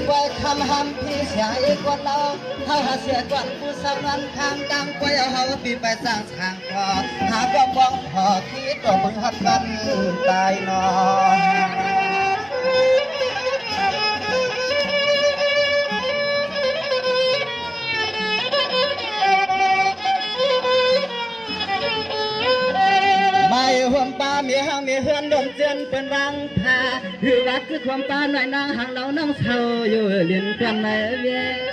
ไปคำห้ำพี่เสียอีกคนเราเขาหาเสียก่อนผู้สำนันข้างดังไปเอาเขาปีไปสร้างทางพอหาก็บอกพอคิดตัวมึงหัดกันตายนอนไม่ห่วงป้ามีห้างมีเฮือนดมเจือนเป็นวังพาหรือว่าคือความป้าหน่อยนางห่างเราน้องเศร้าอยู่เรียนกันในเวีย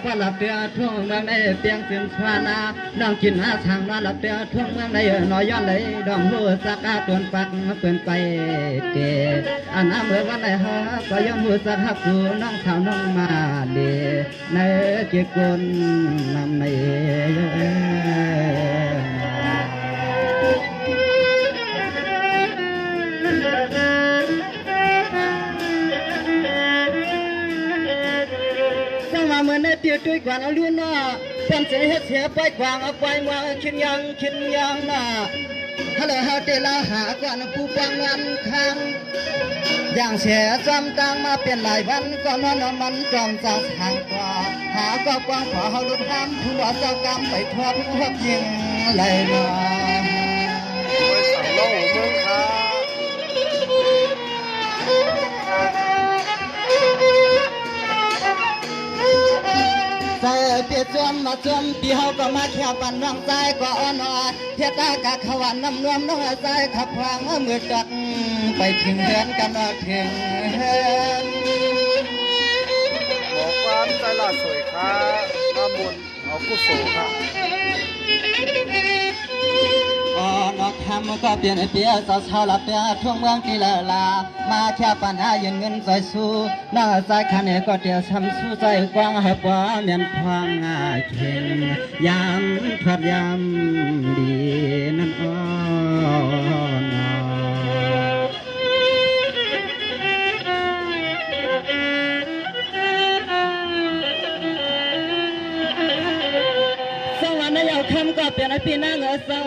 พอหลับเตียทุ่งเมืองในเตียงสินชวานาน้องกินหาทางนอนหลับเตียทุ่งเมืองในน้อยย้อนเลยดองหูสักตวนปักเปิ่นไปเตอันน้ำเมื่อวันไหนฮะก็ยังหูสักหักสู่น้องสาวน้องมาเดในเกี่ยกนนำในเหมือนในเตียด้วยกว่าเอาเลื่อนหน้าเป็นเสียเสียไปกวางเอาไปวางคิดยังหน้าฮัลโหลเฮาเตลาหากว่าผู้ปังงานทางอย่างเสียจำตังมาเปลี่ยนหลายวันก็นอนมันจอมจากทางกว่าหาก็กวางขอเฮาลุดห้ามผู้ว่าเจ้ากรรมไปทอดพวกยิงไหลมาโอ้ยสั่งโลกเมืองค่ะใส่เปียจมมาจมปีเฮาก็มาแค่ปันน้องใจก็อ่อนเทียตากะขวานน้ำนวมน้องใจขับพางมือจัดไปถึงเฮือนกันถึงเฮือนบอกความใจละสวยค่ะน้ำมนต์เอากุศลค่ะนอกคำก็เปลี่ยนเปียสาวชาวละเปียทั่วเมืองกีฬาลามาแค่ปัญหายืนเงินใส่สู้น้าใจคันก็เดียวช้ำสู้ใจกว้างหับว่าเมียนพางเข่งยามทัดยามดีนั่นอ่อนคำก็เป็นพี่นางเศร้า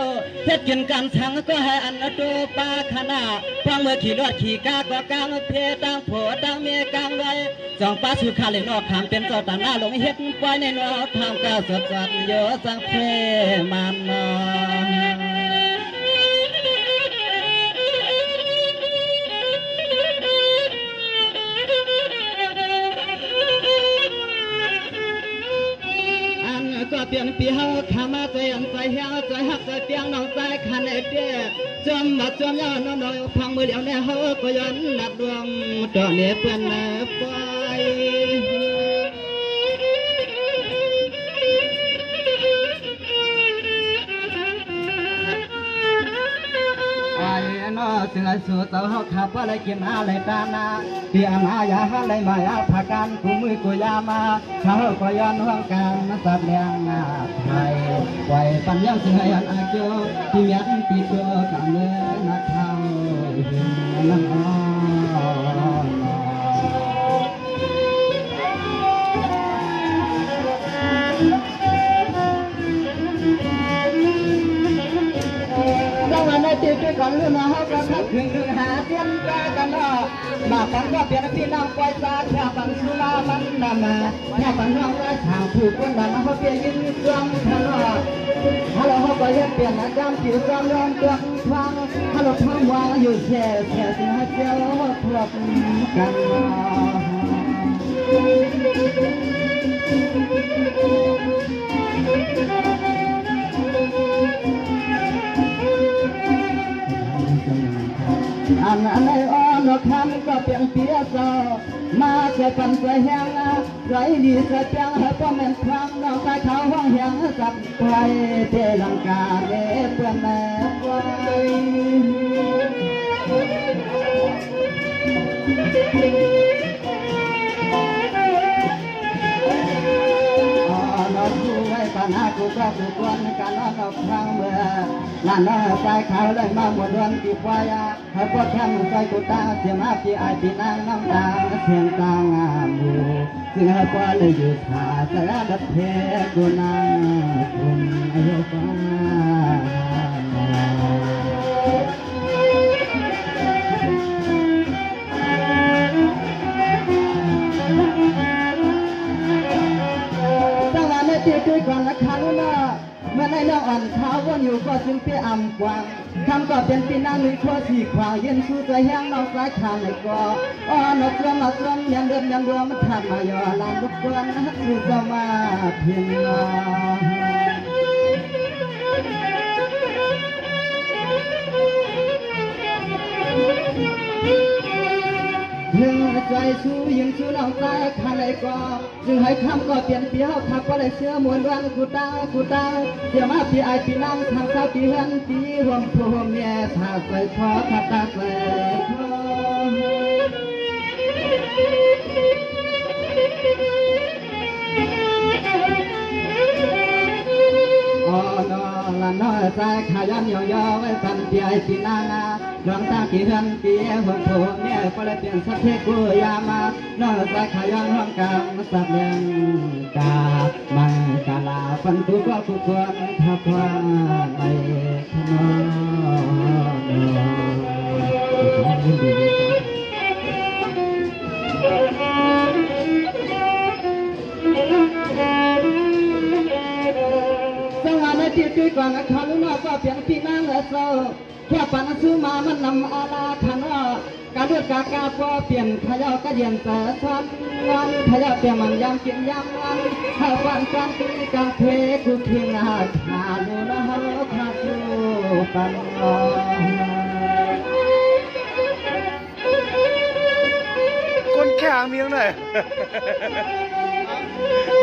เฮ็ดกินกันทั้งก็ให้อันตัวปลาขนาฟังเมื่อขี่รถขี่กาก็กลางเพตั้งผัวตั้งเมียกลางไว้จองปลาสุขาเลยนอกขามเป็นเจ้าตาหน้าลงเฮ็ดปล่อยในนอทำก้าวสดสัดเยอะสังเพมันนอก็เปลี่ยนปีเฮาขามาใจอันใจเฮาใจหักใจเปียงน้องใจคันเอเดียจมมาจมยาวน้องพังมือเดียวเนี่ยเฮาก็ย้อนหนักดวงตอนนี้เพื่อนไปนอสิงสู่เต่าเฮาขับอะไรกินอะไรตานาเตียมายาอะไรมายาผักกันกูมือกูยามาเขาก็ย้อนห่วงกันมาสับเลี้ยงไทยไว้ปัญญาสิให้อันอาเกียวที่ยันตีเกลือกันเนื้อนักเท้านั่งอ้อตีด้วยกันเรื่องเขาก็ขับถึงหาเตียนกันมาปันก็เปลี่ยนพี่น้องปล่อยตาแค่ปันสุรามันนำมาแค่ปันน้องและชาวผู้คนนั้นเขาเปลี่ยนยิ้มกลางทะเลฮัลโหลเขาก็ยังเปลี่ยนอาจารย์ผิวกลางย้อนกลางฟังฮัลโหลทั้งวางอยู่แช่สิหาเจ้าพวกกันอันในอ้อนคำก็เปลี่ยนเปียโซมาเกิดกันใจแห้งไรดีเสียจังให้พ่อแม่ครั้งน้องใจเขาห้องแห้งสับไกลเตลังกาเด็บเพื่อนแม่ไว้นอกูไว้ปัญหากูก็ ผู้คนการนอนออกทางเมื่อลานน้อยใจเขาเลยมาหมดวันกี่ควายให้พวกแค่มือใจกูตาเสียมาพี่ไอพี่นางน้ำตาเสียงตางามบูซึ่งให้พวกเลยอยู่ขาสารดับเพกูนางคุณอายุฟ้าด้วยความรักคาลุนาเมื่อในเรื่องอ่อนเขาวนอยู่ก็จึงเปี้ยอ่ำกวางทำก็เป็นปีนางลุยขั้วที่ขวางเย็นสู้ใจแห้งนอกสายทางในก่ออ้อนกเรื่องมาส่วนยังเดิมยังรัวมันทำมาย่อลานลุกกวนนักสู้จะมาเพียงนอถึงใจสู้ยิ่งสู้น้องใจข้าเลยก็จึงให้คำก็เปลี่ยนเปลี่ยวขับก็เลยเชื่อมวลวันกูตาเดี๋ยวมาพี่ไอพี่นั่งทางเช้าพี่เฮือนพี่รวมพวมแย่ถ้าใส่คอถ้าตาใส่คออ๋อนอละน้อยใจขยันย่อไว้ปันพี่ไอพี่นั่งดวงตากี่เฮือนกี่หัวโผล่เนี่ยก็เลยเปลี่ยนสักเทกูยามาน้อยใจขยันห้องกลางสับเลี้ยงกามังกาลาฟันตัวก็ผู้ควรทับว่าในขนด้วยกว่านักขันนอกก็เปลี่ยนพี่นางและโซ่แค่ปันซื้อมามันนำอาลาขันการเลือกกากาก็เปลี่ยนขยากระเดียนแต่ซ้อนงานขยาเปลี่ยนมันยำกินยำงานถ้าฟันการตีการเทกูเพียงอาขาดูนะฮะขาดูปันคนแข่เมียงหน่อย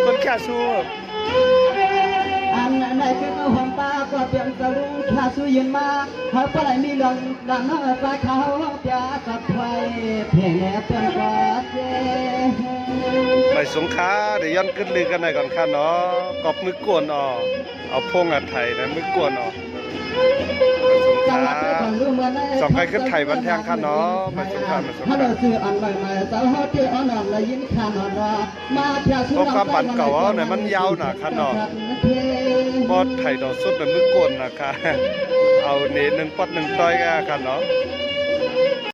คนแข่สู้อันไหนคือเอาหอมตาก็เปลี่ยนตะลุงข้าสู้ยืนมาเขาก็เลยมีเรื่องดังน้อยปลาเขาเปียสับไฟเพียงแอบเพื่อนก็เจ๊ไปสงขาเดี๋ยวย้อนขึ้นลือกันหน่อยก่อนค่ะเนาะกอบมือกวนออกเอาพงอัดไทยนะมือกวนออกสงขาสองใครขึ้นไทยวันแทงค่ะเนาะไปสงขามาสงขาเพราะความปั่นเก่าเนี่ยมันยาวหนาค่ะเนาะบอดไทยดอกสุดเป็นมือกวนนะคะเอาเน1 ปอด 1 ต้อยกันค่ะเนาะ